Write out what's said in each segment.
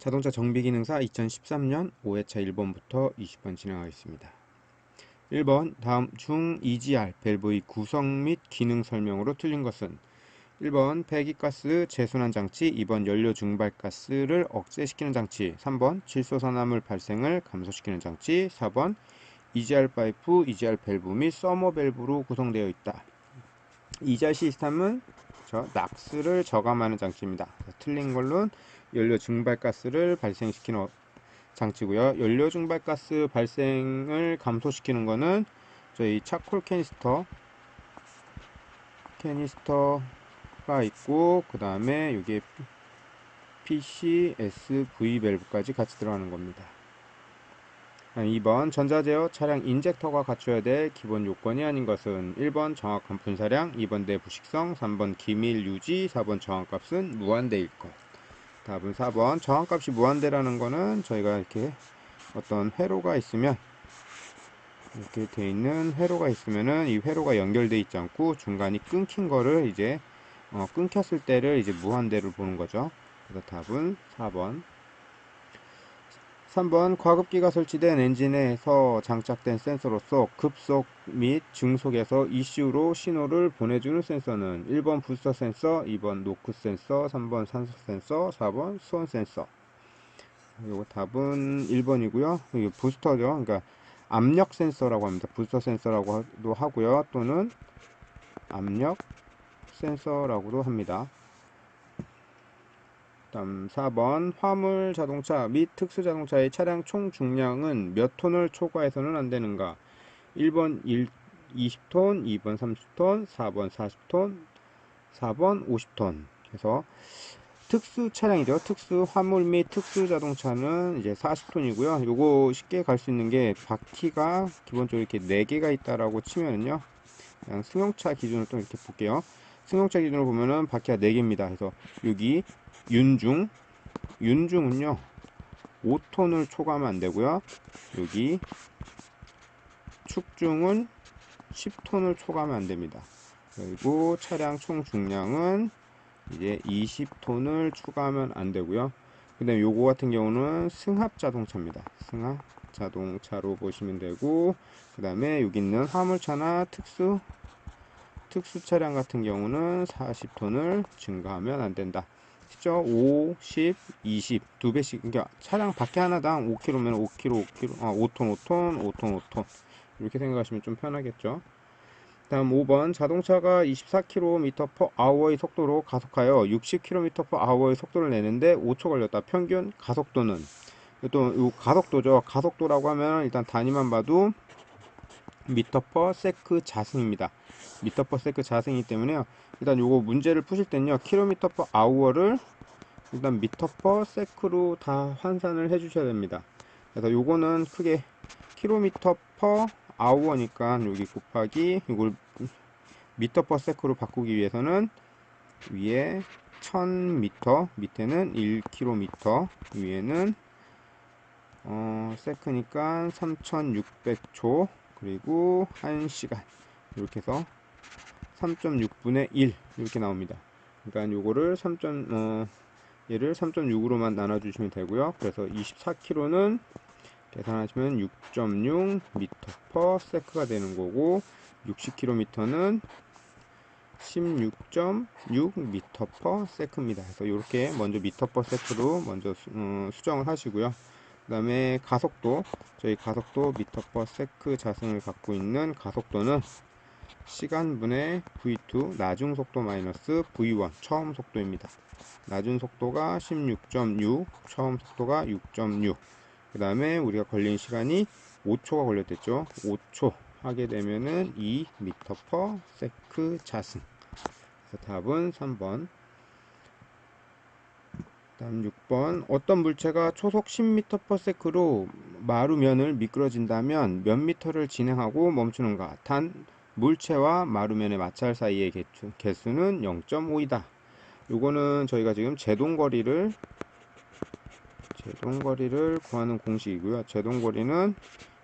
자동차 정비기능사 2013년 5회차 1번부터 20번 진행하겠습니다. 1번 다음 중 EGR 밸브의 구성 및 기능 설명으로 틀린 것은 1번 배기가스 재순환 장치, 2번 연료 증발가스를 억제시키는 장치, 3번 질소산화물 발생을 감소시키는 장치, 4번 EGR 파이프, EGR 밸브 및 서머 밸브로 구성되어 있다. EGR 시스템은 낙스를 저감하는 장치입니다. 틀린 걸로는 연료 증발가스를 발생시키는 장치고요. 연료 증발가스 발생을 감소시키는 거는 저희 차콜 캐니스터가 있고, 그 다음에 여기에 PCSV 밸브까지 같이 들어가는 겁니다. 2번 전자제어 차량 인젝터가 갖춰야 될 기본 요건이 아닌 것은 1번 정확한 분사량, 2번 내부식성, 3번 기밀 유지, 4번 정확값은 무한대일 것. 답은 4번 정확값이 무한대라는 거는 저희가 이렇게 어떤 회로가 있으면, 이렇게 돼 있는 회로가 있으면은 이 회로가 연결돼 있지 않고 중간이 끊긴 거를 이제 끊겼을 때를 이제 무한대로 보는 거죠. 그래서 답은 4번. 3번 과급기가 설치된 엔진에서 장착된 센서로서 급속 및 증속에서 ECU로 신호를 보내주는 센서는 1번 부스터 센서, 2번 노크 센서, 3번 산소 센서, 4번 수온 센서. 요거 답은 1번이고요. 이게 부스터죠. 그러니까 압력 센서라고 합니다. 부스터 센서라고도 하고요. 또는 압력 센서라고도 합니다. 다음 4번 화물 자동차 및 특수 자동차의 차량 총 중량은 몇 톤을 초과해서는 안 되는가? 1번 20톤, 2번 30톤, 4번 40톤, 4번 50톤. 그래서 특수 차량이죠. 특수 화물 및 특수 자동차는 이제 40톤이고요. 요거 쉽게 갈 수 있는 게 바퀴가 기본적으로 이렇게 4개가 있다라고 치면은요. 그냥 승용차 기준으로 또 이렇게 볼게요. 승용차 기준으로 보면은 바퀴가 4개입니다. 그래서 여기 윤중은요 5톤을 초과하면 안 되고요. 여기 축중은 10톤을 초과하면 안 됩니다. 그리고 차량 총 중량은 이제 20톤을 추가하면 안 되고요. 그 다음에 요거 같은 경우는 승합 자동차입니다. 승합 자동차로 보시면 되고, 그 다음에 여기 있는 화물차나 특수 차량 같은 경우는 40톤을 증가하면 안 된다. 쉽죠? 5, 10, 20 두 배씩. 그러니까 차량 바퀴 하나당 5kg면 5kg, 5톤, 5톤, 5톤, 5톤 이렇게 생각하시면 좀 편하겠죠. 다음 5번 자동차가 24km/h의 속도로 가속하여 60km/h의 속도를 내는데 5초 걸렸다. 평균 가속도는, 또 이 가속도죠. 가속도라고 하면 일단 단위만 봐도 미터/세크 자승입니다. 미터/세크 자승이기 때문에요. 일단 요거 문제를 푸실 때는요, km/h를 일단 미터/세크로 다 환산을 해 주셔야 됩니다. 그래서 요거는 크게 km/h니까 여기 곱하기 이걸 미터/세크로 바꾸기 위해서는 위에 1000m, 밑에는 1km, 위에는 세크니까 3600초, 그리고 1시간, 이렇게 해서 3.6분의 1 이렇게 나옵니다. 그러니까 요거를 얘를 3.6으로만 나눠주시면 되고요. 그래서 24km는 계산하시면 6.6m/s가 되는 거고, 60km는 16.6m/s입니다. 그래서 이렇게 먼저 m/s로 먼저 수정을 하시고요. 그 다음에 가속도, 저희 가속도 m/s 자승을 갖고 있는 가속도는 시간분의 v2 나중 속도 마이너스 v1 처음 속도입니다. 낮은 속도가 16.6, 처음 속도가 6.6. 그 다음에 우리가 걸린 시간이 5초가 걸렸댔죠. 5초 하게 되면은 2m/s 자승. 그래서 답은 3번. 다음 6번. 어떤 물체가 초속 10m/s로 마루면을 미끄러진다면 몇 미터를 진행하고 멈추는가? 단 물체와 마루면의 마찰 사이의 개수는 0.5이다. 요거는 저희가 지금 제동거리를 구하는 공식이고요. 제동거리는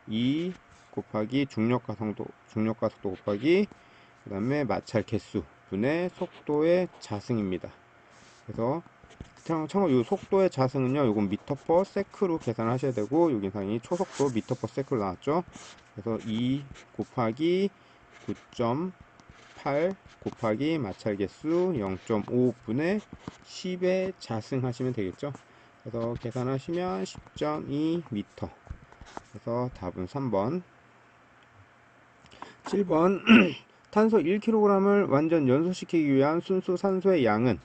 2 곱하기 중력가속도 곱하기 그 다음에 마찰 개수 분의 속도의 자승입니다. 그래서 참고로 이 속도의 자승은요, 요건 미터 퍼 세크로 계산하셔야 되고, 여기 상이 초속도 미터 퍼 세크로 나왔죠. 그래서 2 곱하기 9.8 곱하기 마찰 개수 0.5분의 10에 자승하시면 되겠죠. 그래서 계산하시면 10.2 미터. 그래서 답은 3번. 7번 탄소 1kg을 완전 연소시키기 위한 순수 산소의 양은,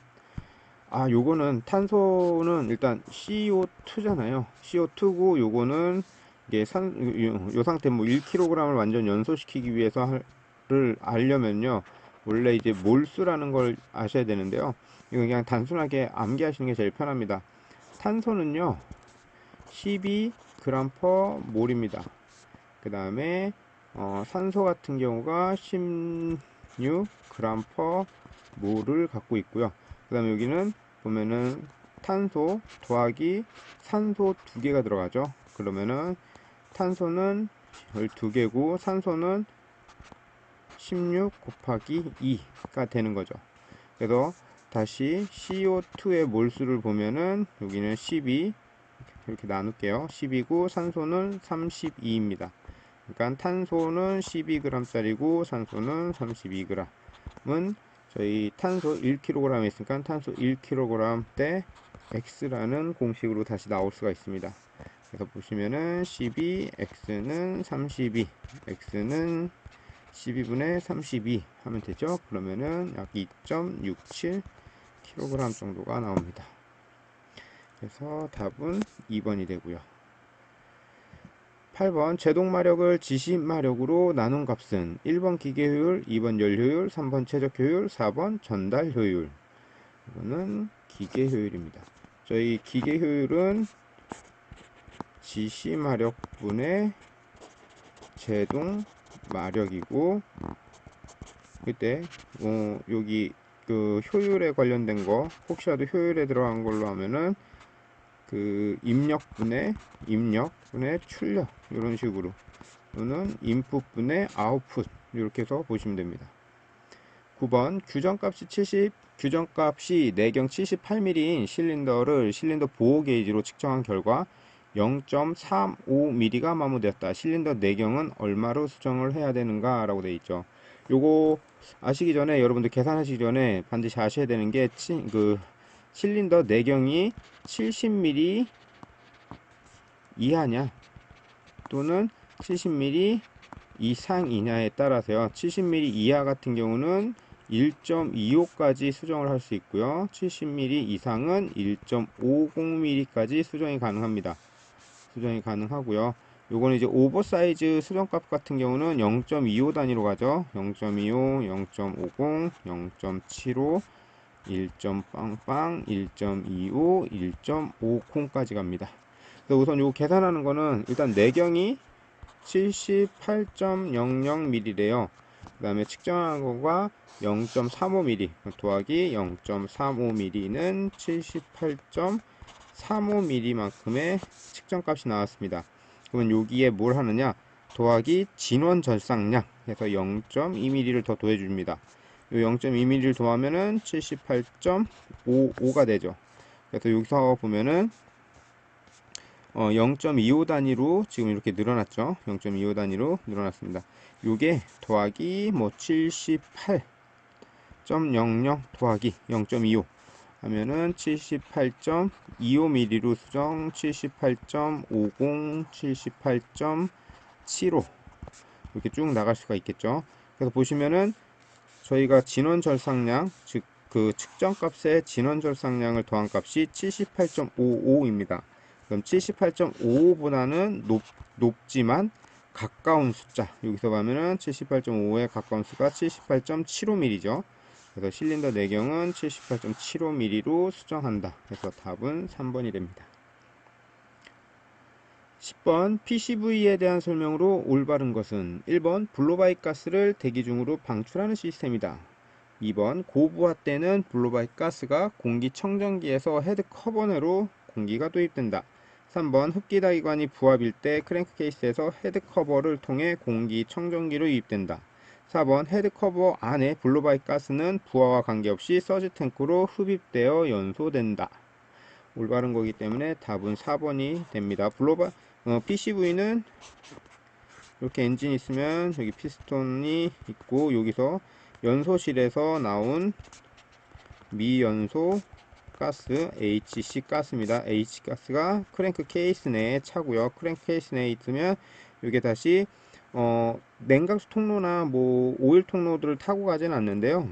요거는 탄소는 일단 CO2잖아요. CO2고 요거는 이게 요 상태 뭐 1kg을 완전 연소시키기 위해서를 알려면요. 원래 이제 몰수라는 걸 아셔야 되는데요. 이거 그냥 단순하게 암기하시는 게 제일 편합니다. 탄소는요. 12g per 몰입니다. 그 다음에 산소 같은 경우가 16g per 몰을 갖고 있고요. 그 다음에 여기는 보면은 탄소 더하기 산소 2개가 들어가죠. 그러면은 탄소는 12개고 산소는 16 곱하기 2가 되는 거죠. 그래서 다시 CO2의 몰수를 보면은 여기는 12 이렇게 나눌게요. 12고 산소는 32입니다. 그러니까 탄소는 12g짜리고 산소는 32g은 저희 탄소 1kg에 있으니까 탄소 1kg 대 x라는 공식으로 다시 나올 수가 있습니다. 그래서 보시면은 12, x는 32, x는 12분의 32 하면 되죠. 그러면은 약 2.67kg 정도가 나옵니다. 그래서 답은 2번이 되고요. 8번 제동마력을 지시마력으로 나눈 값은 1번 기계효율, 2번 열효율, 3번 최적효율, 4번 전달효율. 이거는 기계효율입니다. 저희 기계효율은 지시마력분의 제동마력이고, 그때 여기 그 효율에 관련된 거 혹시라도 효율에 들어간 걸로 하면은 그 입력분의 출력 이런 식으로, 또는 인풋분의 아웃풋 이렇게 해서 보시면 됩니다. 9번 규정값이 내경 78mm인 실린더를 실린더 보호 게이지로 측정한 결과 0.35mm가 마모되었다. 실린더 내경은 얼마로 수정을 해야 되는가 라고 되어 있죠. 요거 아시기 전에, 여러분들 계산하시기 전에 반드시 아셔야 되는 게 실린더 내경이 70mm 이하냐 또는 70mm 이상이냐에 따라서요. 70mm 이하 같은 경우는 1.25까지 수정을 할 수 있고요. 70mm 이상은 1.50mm까지 수정이 가능합니다. 수정이 가능하고요. 요거는 이제 오버사이즈 수정값 같은 경우는 0.25 단위로 가죠. 0.25, 0.50, 0.75, 1.빵빵, 1.25, 1.50까지 갑니다. 그래서 우선 요 계산하는 거는 일단 내경이 78.00mm래요. 그 다음에 측정한 거가 0.35mm 더하기 0.35mm는 78.35mm만큼의 측정값이 나왔습니다. 그러면 여기에 뭘 하느냐, 더하기 진원 절상량 해서 0.2mm를 더 더해줍니다. 이 0.2mm를 더하면은 78.55가 되죠. 그래서 여기서 보면은 0.25 단위로 지금 이렇게 늘어났죠. 0.25 단위로 늘어났습니다. 요게 더하기 78.00 더하기 0.25 하면은 78.25mm로 수정, 78.50, 78.75 이렇게 쭉 나갈 수가 있겠죠. 그래서 보시면은 저희가 진원절상량, 즉 그 측정값의 진원절상량을 더한 값이 78.55입니다. 그럼 78.55보다는 높지만 가까운 숫자, 여기서 가면은 78.55에 가까운 수가 78.75mm죠. 그래서 실린더 내경은 78.75mm로 수정한다. 그래서 답은 3번이 됩니다. 10번 PCV에 대한 설명으로 올바른 것은 1번 블로바이 가스를 대기 중으로 방출하는 시스템이다. 2번 고부하 때는 블로바이 가스가 공기청정기에서 헤드 커버 내로 공기가 도입된다. 3번 흡기다기관이 부합일 때 크랭크 케이스에서 헤드 커버를 통해 공기청정기로 유입된다. 4번 헤드 커버 안에 블로바이 가스는 부하와 관계없이 서지 탱크로 흡입되어 연소된다. 올바른 거기 때문에 답은 4번이 됩니다. PCV는 이렇게 엔진이 있으면 여기 피스톤이 있고 여기서 연소실에서 나온 미연소 가스 HC 가스입니다. HC 가스가 크랭크 케이스 내에 차고요. 크랭크 케이스 내에 있으면 이게 다시 냉각수 통로나 뭐 오일 통로들을 타고 가진 않는데요.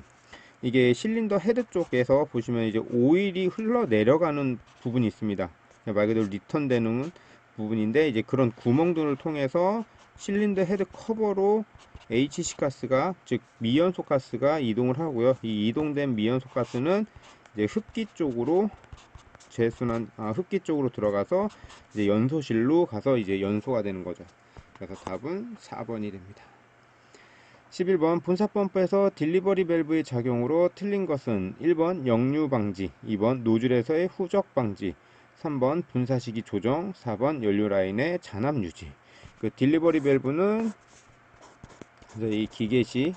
이게 실린더 헤드 쪽에서 보시면 이제 오일이 흘러 내려가는 부분이 있습니다. 말 그대로 리턴 되는 부분인데 이제 그런 구멍들을 통해서 실린더 헤드 커버로 HC 가스가, 즉 미연소 가스가 이동을 하고요. 이 이동된 미연소 가스는 이제 흡기 쪽으로 흡기 쪽으로 들어가서 이제 연소실로 가서 이제 연소가 되는 거죠. 그래서 답은 4번이 됩니다. 11번 분사 펌프에서 딜리버리 밸브의 작용으로 틀린 것은 1번 역류 방지, 2번 노즐에서의 후적 방지, 3번 분사 시기 조정, 4번 연료 라인의 잔압 유지. 그 딜리버리 밸브는 이 기계식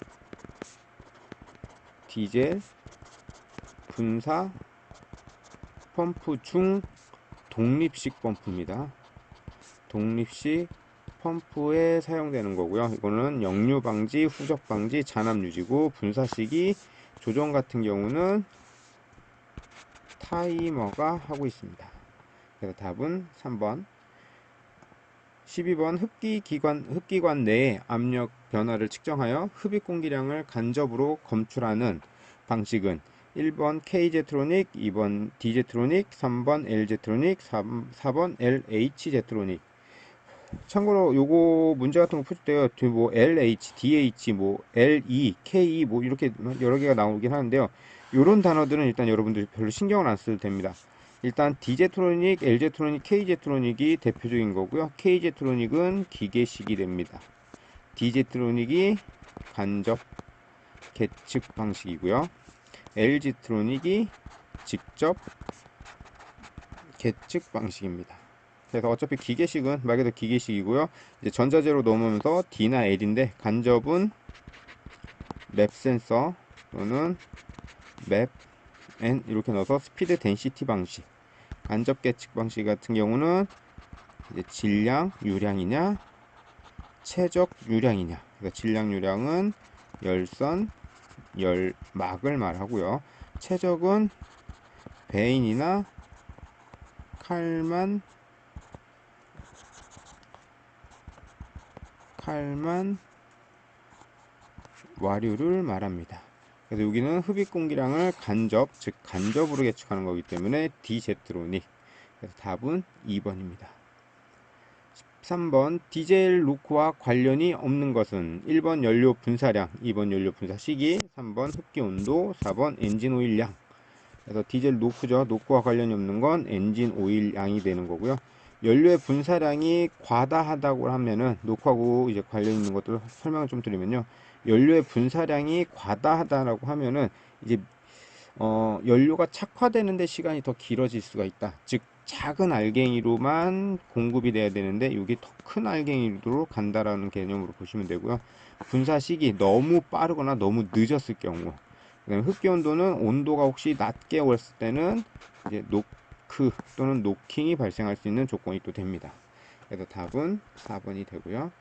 디젤 분사 펌프 중 독립식 펌프입니다. 독립식 펌프에 사용되는 거고요. 이거는 역류 방지, 후적 방지, 잔압 유지고, 분사 시기 조정 같은 경우는 타이머가 하고 있습니다. 그래서 답은 3번. 12번 흡기관 내의 압력 변화를 측정하여 흡입 공기량을 간접으로 검출하는 방식은 1번 K제트로닉, 2번 D제트로닉, 3번 L제트로닉, 4번 LH제트로닉. 참고로 요거 문제 같은 거 푸실 때요, 뭐 LH, DH, 뭐 LE, KE 뭐 이렇게 여러 개가 나오긴 하는데요. 요런 단어들은 일단 여러분들 별로 신경을 안 써도 됩니다. 일단 D제트로닉, L제트로닉, K제트로닉이 대표적인 거고요. K제트로닉은 기계식이 됩니다. D제트로닉이 간접 계측 방식이고요. L제트로닉이 직접 계측 방식입니다. 그래서 어차피 기계식은 말 그대로 기계식이고요. 이제 전자재로 넘으면서 D나 L인데, 간접은 맵 센서 또는 맵 N 이렇게 넣어서 스피드 덴시티 방식. 간접 계측 방식 같은 경우는 이제 질량 유량이냐 최적 유량이냐. 그래서 질량 유량은 열선 열막을 말하고요. 최적은 베인이나 칼만 와류를 말합니다. 그래서 여기는 흡입 공기량을 즉 간접으로 계측하는 거기 때문에 D제트로닉. 그래서 답은 2번입니다. 13번 디젤 루크와 관련이 없는 것은 1번 연료 분사량, 2번 연료 분사 시기, 3번 흡기 온도, 4번 엔진 오일 양. 그래서 디젤 노크죠. 노크와 관련이 없는 건 엔진 오일 양이 되는 거고요. 연료의 분사량이 과다하다고 하면은, 노크하고 이제 관련 있는 것들 설명을 좀 드리면요. 연료의 분사량이 과다하다라고 하면은 이제 연료가 착화되는데 시간이 더 길어질 수가 있다. 즉 작은 알갱이로만 공급이 돼야 되는데 이게 더 큰 알갱이로 간다라는 개념으로 보시면 되고요. 분사 시기 너무 빠르거나 너무 늦었을 경우, 그다음에 흡기 온도는 온도가 혹시 낮게 왔을 때는 이제 노크 또는 노킹이 발생할 수 있는 조건이 또 됩니다. 그래서 답은 4번이 되고요.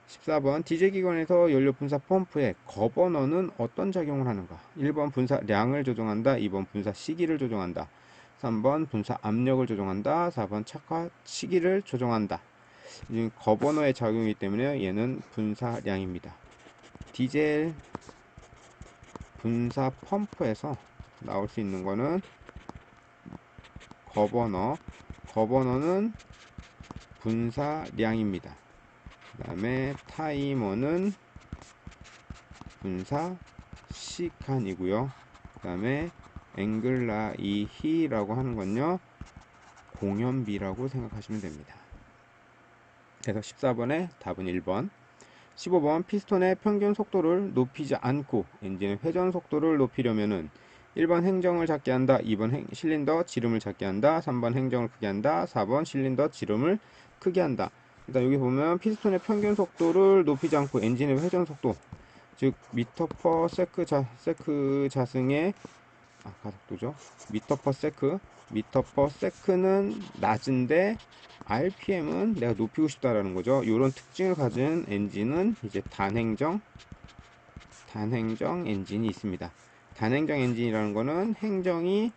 14번 디젤기관에서 연료 분사 펌프의 거버너는 어떤 작용을 하는가? 1번 분사량을 조정한다, 2번 분사 시기를 조정한다, 3번 분사 압력을 조정한다, 4번 착화 시기를 조정한다. 거버너의 작용이기 때문에 얘는 분사량입니다. 디젤 분사 펌프에서 나올 수 있는 거는 거버너는 분사량입니다. 그 다음에 타이머는 분사 시간이고요. 그 다음에 앵글라이히라고 하는 건요, 공연비라고 생각하시면 됩니다. 그래서 14번의 답은 1번. 15번 피스톤의 평균 속도를 높이지 않고 엔진의 회전 속도를 높이려면은 1번 행정을 작게 한다, 2번 실린더 지름을 작게 한다, 3번 행정을 크게 한다, 4번 실린더 지름을 크게 한다. 일단 여기 보면 피스톤의 평균 속도를 높이지 않고 엔진의 회전 속도, 즉 미터 퍼 세크 자승의 가속도죠. 미터 퍼 세크 미터/세크는 낮은데 RPM은 내가 높이고 싶다라는 거죠. 이런 특징을 가진 엔진은 이제 단행정 엔진이 있습니다. 단행정 엔진이라는 거는 행정이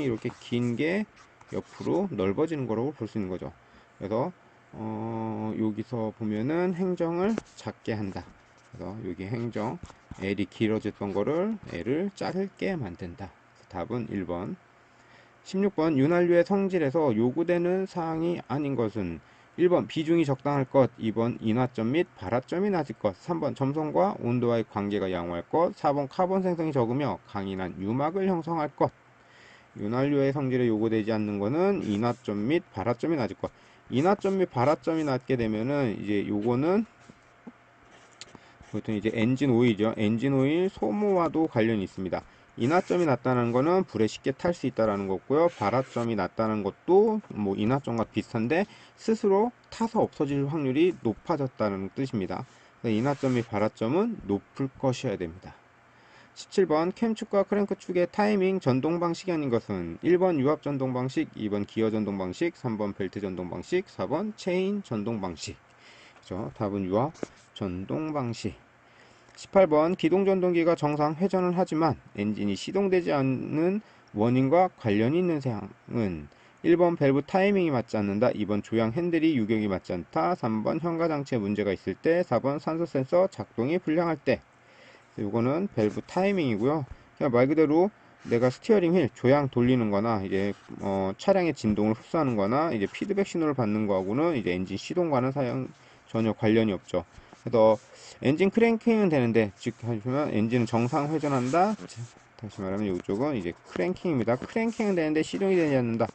이렇게 긴 게 옆으로 넓어지는 거라고 볼 수 있는 거죠. 그래서 여기서 보면은 행정을 작게 한다. 그래서 여기 행정 L이 길어졌던 거를 L을 짧게 만든다. 답은 1번. 16번 윤활유의 성질에서 요구되는 사항이 아닌 것은 1번 비중이 적당할 것, 2번 인화점 및 발화점이 낮을 것, 3번 점성과 온도와의 관계가 양호할 것, 4번 카본 생성이 적으며 강인한 유막을 형성할 것. 윤활유의 성질에 요구되지 않는 것은 인화점 및 발화점이 낮을 것. 인화점 및 발화점이 낮게 되면은 이제 요거는 보통 이제 엔진 오일이죠. 엔진 오일 소모와도 관련이 있습니다. 인화점이 낮다는 거는 불에 쉽게 탈 수 있다라는 거고요. 발화점이 낮다는 것도 뭐 인화점과 비슷한데 스스로 타서 없어질 확률이 높아졌다는 뜻입니다. 인화점 및 발화점은 높을 것이어야 됩니다. 17번 캠축과 크랭크 축의 타이밍 전동 방식이 아닌 것은 1번 유압 전동 방식, 2번 기어 전동 방식, 3번 벨트 전동 방식, 4번 체인 전동 방식. 그렇죠? 답은 유압 전동 방식. 18번 기동전동기가 정상 회전을 하지만 엔진이 시동되지 않는 원인과 관련이 있는 사항은 1번 밸브 타이밍이 맞지 않는다, 2번 조향 핸들이 유격이 맞지 않다, 3번 현가장치에 문제가 있을 때, 4번 산소 센서 작동이 불량할 때. 이거는 밸브 타이밍이고요. 그냥 말 그대로 내가 스티어링 휠 조향 돌리는 거나 이제 차량의 진동을 흡수하는 거나 이제 피드백 신호를 받는 거하고는 이제 엔진 시동과는 전혀 관련이 없죠. 그래서 엔진 크랭킹은 되는데, 즉 하시면 엔진은 정상 회전한다. 다시 말하면 이쪽은 이제 크랭킹입니다. 크랭킹은 되는데 시동이 되지 않는다.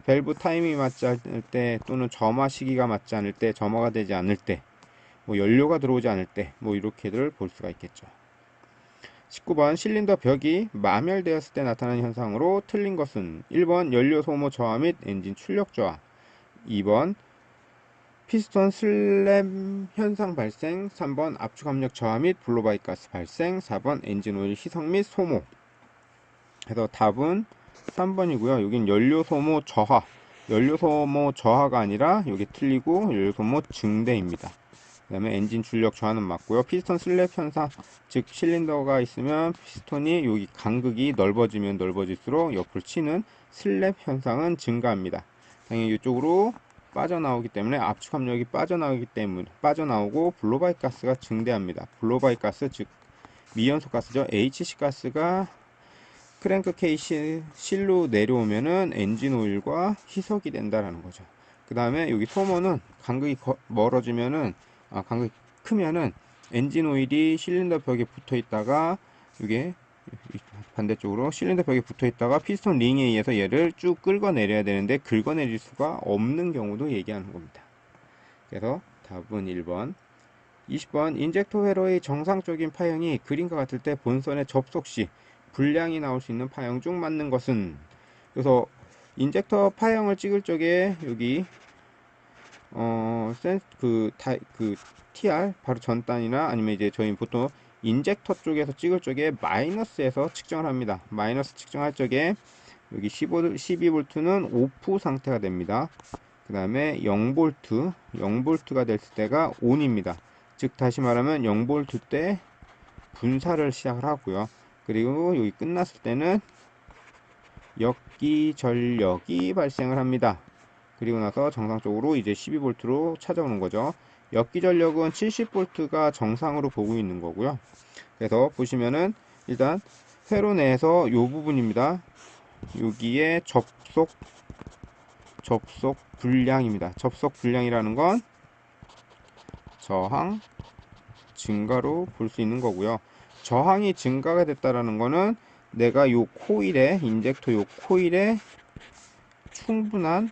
밸브 타이밍이 맞지 않을 때, 또는 점화 시기가 맞지 않을 때, 점화가 되지 않을 때, 뭐 연료가 들어오지 않을 때, 뭐 이렇게들 볼 수가 있겠죠. 19번 실린더 벽이 마멸되었을 때 나타나는 현상으로 틀린 것은 1번 연료 소모 저하 및 엔진 출력 저하, 2번 피스톤 슬랩 현상 발생, 3번 압축 압력 저하 및 블로바이 가스 발생, 4번 엔진 오일 희석 및 소모. 그래서 답은 3번이고요. 여긴 연료 소모 저하, 연료 소모 저하가 아니라 여기 틀리고 연료 소모 증대입니다. 그 다음에 엔진 출력 저하는 맞고요. 피스톤 슬랩 현상, 즉 실린더가 있으면 피스톤이 여기 간극이 넓어지면 넓어질수록 옆으로 치는 슬랩 현상은 증가합니다. 당연히 이쪽으로 빠져나오기 때문에 압축 압력이 빠져나오고 블로바이 가스가 증대합니다. 블로바이 가스, 즉 미연소 가스죠. HC 가스가 크랭크 케이시 실로 내려오면은 엔진 오일과 희석이 된다라는 거죠. 그 다음에 여기 소모는 간극이 멀어지면은, 간극이 크면은 엔진 오일이 실린더 벽에 붙어 있다가, 이게 반대쪽으로 실린더 벽에 붙어 있다가 피스톤 링에 의해서 얘를 쭉 끌어내려야 되는데 긁어내릴 수가 없는 경우도 얘기하는 겁니다. 그래서 답은 1번. 20번 인젝터 회로의 정상적인 파형이 그림과 같을 때 본선에 접속 시 불량이 나올 수 있는 파형 중 맞는 것은, 그래서 인젝터 파형을 찍을 적에 여기 TR 바로 전단이나 아니면 이제 저희 보통 인젝터 쪽에서 찍을 적에 마이너스에서 측정을 합니다. 마이너스 측정할 적에 여기 12V는 오프 상태가 됩니다. 그 다음에 0V가 됐을 때가 ON입니다. 즉 다시 말하면 0V 때 분사를 시작을 하고요. 그리고 여기 끝났을 때는 역기 전력이 발생을 합니다. 그리고 나서 정상적으로 이제 12V로 찾아오는 거죠. 역기 전력은 70V가 정상으로 보고 있는 거고요. 그래서 보시면은 일단 회로 내에서 이 부분입니다. 여기에 접속 불량입니다. 접속 불량이라는 건 저항 증가로 볼 수 있는 거고요. 저항이 증가가 됐다라는 거는 내가 요 코일에, 인젝터 요 코일에 충분한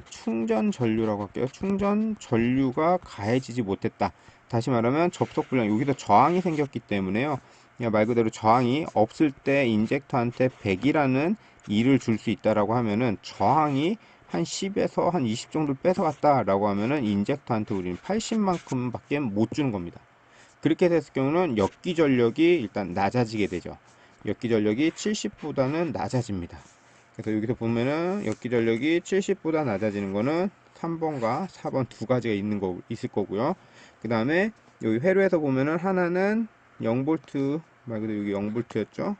충전 전류라고 할게요. 충전 전류가 가해지지 못했다. 다시 말하면 접속 불량, 여기서 저항이 생겼기 때문에요. 그냥 말 그대로 저항이 없을 때 인젝터한테 100이라는 일을 줄 수 있다라고 하면은, 저항이 한 10에서 한 20 정도 뺏어갔다라고 하면은 인젝터한테 우리는 80만큼밖에 못 주는 겁니다. 그렇게 됐을 경우는 역기 전력이 일단 낮아지게 되죠. 역기 전력이 70보다는 낮아집니다. 그래서 여기서 보면은 역기 전력이 70보다 낮아지는 거는 3번과 4번 두 가지가 있을 거고요. 그 다음에 여기 회로에서 보면은 하나는 0V 말 그대로 여기 0V였죠.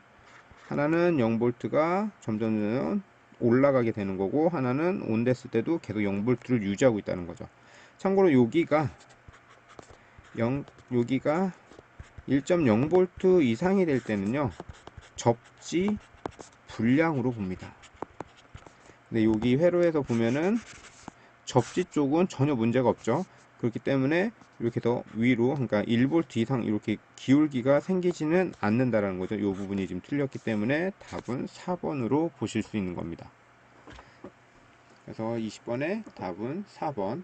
하나는 0V가 점점 올라가게 되는 거고, 하나는 온 됐을 때도 계속 0V를 유지하고 있다는 거죠. 참고로 여기가 1.0V 이상이 될 때는요, 접지 불량으로 봅니다. 근데 여기 회로에서 보면은 접지 쪽은 전혀 문제가 없죠. 그렇기 때문에 이렇게 더 위로, 그러니까 1V 이상 이렇게 기울기가 생기지는 않는다라는 거죠. 이 부분이 지금 틀렸기 때문에 답은 4번으로 보실 수 있는 겁니다. 그래서 20번의 답은 4번.